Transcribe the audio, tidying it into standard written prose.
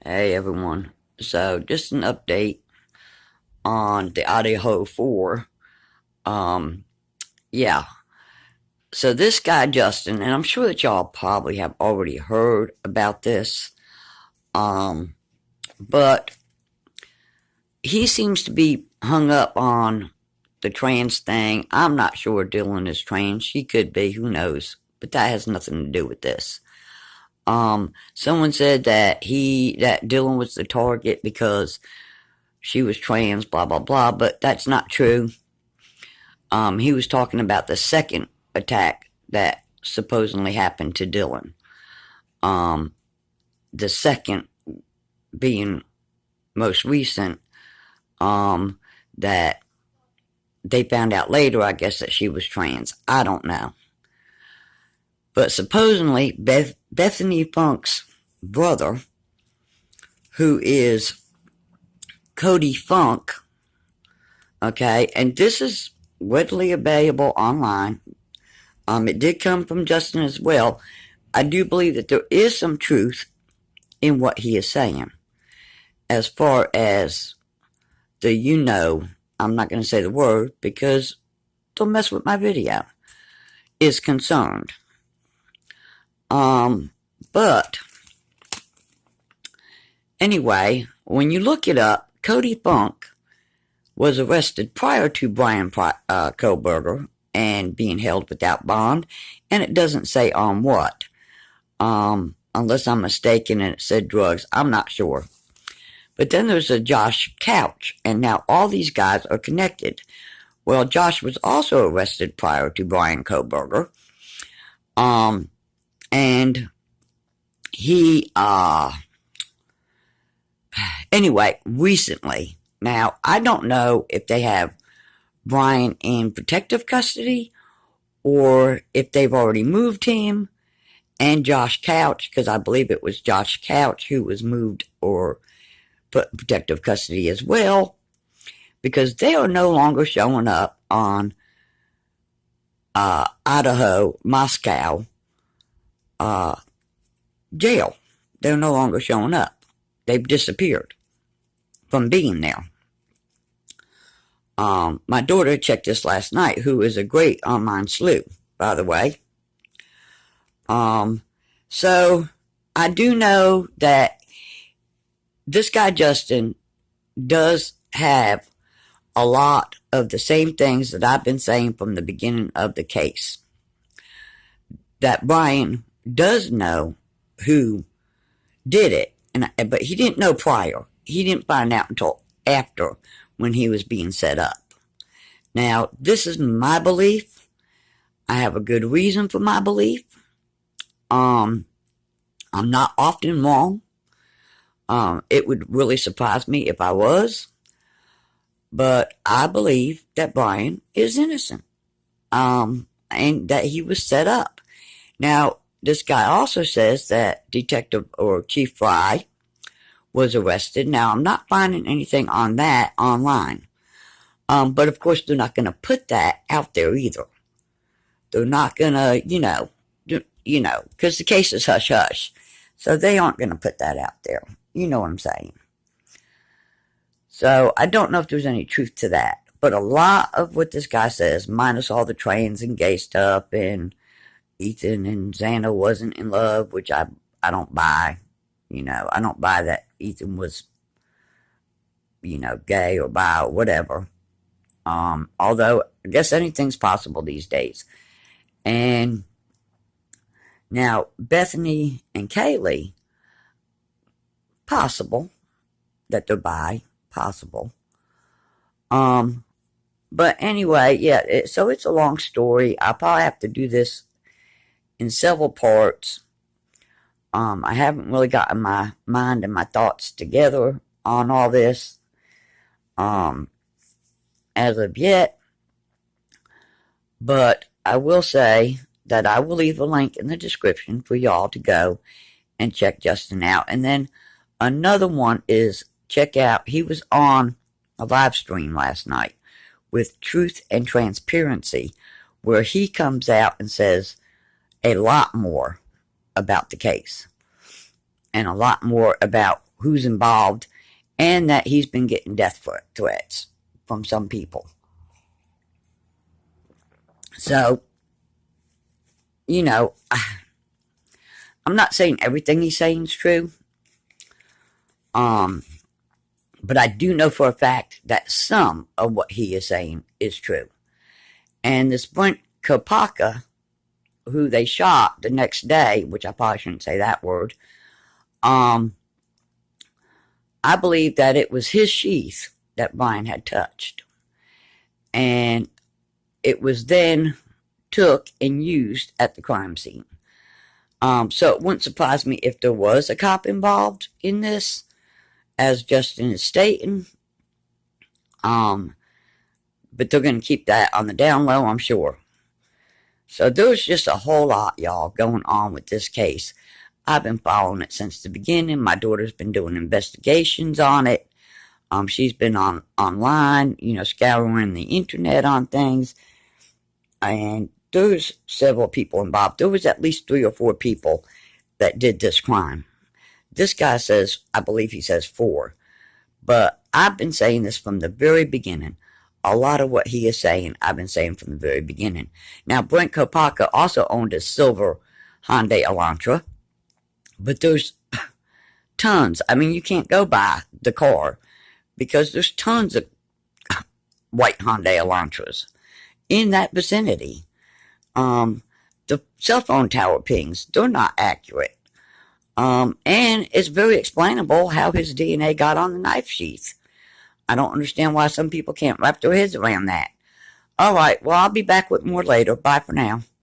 Hey everyone. So just an update on the Idaho 4. Um yeah. So this guy Justin, and I'm sure that y'all probably have already heard about this. Um but he seems to be hung up on the trans thing. I'm not sure Dylan is trans. She could be, who knows. But that has nothing to do with this. Someone said that Dylan was the target because she was trans, blah blah blah, but that's not true. He was talking about the second attack that supposedly happened to Dylan. Um, the second being most recent, that they found out later, I guess, that she was trans. I don't know. But supposedly, Bethany Funk's brother, who is Cody Funk, okay, and this is readily available online. It did come from Justin as well. I do believe that there is some truth in what he is saying. As far as I'm not going to say the word because don't mess with my video, is concerned. But anyway, when you look it up, Cody Funk was arrested prior to Brian Kohlberger and being held without bond, and it doesn't say on what. Unless I'm mistaken and it said drugs, I'm not sure. But then there's a Josh Couch, and now all these guys are connected. Well, Josh was also arrested prior to Brian Kohlberger. And he, anyway, recently, now I don't know if they have Brian in protective custody or if they've already moved him and Josh Couch, because I believe it was Josh Couch who was moved or put in protective custody as well, because they are no longer showing up on Idaho, Moscow jail. They're no longer showing up. They've disappeared from being there. My daughter checked this last night, who is a great online sleuth, by the way. So I do know that this guy Justin does have a lot of the same things that I've been saying from the beginning of the case. That Brian does know who did it, but he didn't know prior. He didn't find out until after, when he was being set up. Now, this is my belief. I have a good reason for my belief. I'm not often wrong. It would really surprise me if I was. But I believe that Brian is innocent. And that he was set up. Now, this guy also says that Detective or Chief Fry was arrested. Now, I'm not finding anything on that online. But of course, they're not going to put that out there either. They're not going to, because the case is hush hush. So they aren't going to put that out there. You know what I'm saying? So I don't know if there's any truth to that. But a lot of what this guy says, minus all the trans and gay stuff, and Ethan and Xana wasn't in love, which I don't buy. I don't buy that Ethan was, gay or bi or whatever. Although I guess anything's possible these days. And now Bethany and Kaylee, possible that they're bi, possible. But anyway, yeah, so it's a long story. I'll probably have to do this in several parts. I haven't really gotten my mind and my thoughts together on all this as of yet. But I will say that I will leave a link in the description for y'all to go and check Justin out. And then another one is check out, he was on a live stream last night with Truth and Transparency, where he comes out and says a lot more about the case and a lot more about who's involved, and that he's been getting death threats from some people. So, you know, I'm not saying everything he's saying is true. But I do know for a fact that some of what he is saying is true. And this Brent Kopaka, who they shot the next day, which I probably shouldn't say that word, I believe that it was his sheath that Brian had touched. And it was then took and used at the crime scene. So it wouldn't surprise me if there was a cop involved in this, as Justin is stating. But they're going to keep that on the down low, I'm sure. So there's just a whole lot, y'all, going on with this case. I've been following it since the beginning. My daughter's been doing investigations on it. She's been online, scouring the internet on things. And there's several people involved. There was at least 3 or 4 people that did this crime. This guy says, I believe he says 4. But I've been saying this from the very beginning. A lot of what he is saying, I've been saying from the very beginning. Now, Brent Kopaka also owned a silver Hyundai Elantra. But there's tons. I mean, you can't go by the car because there's tons of white Hyundai Elantras in that vicinity. The cell phone tower pings, they're not accurate. And it's very explainable how his DNA got on the knife sheath. I don't understand why some people can't wrap their heads around that. All right, well, I'll be back with more later. Bye for now.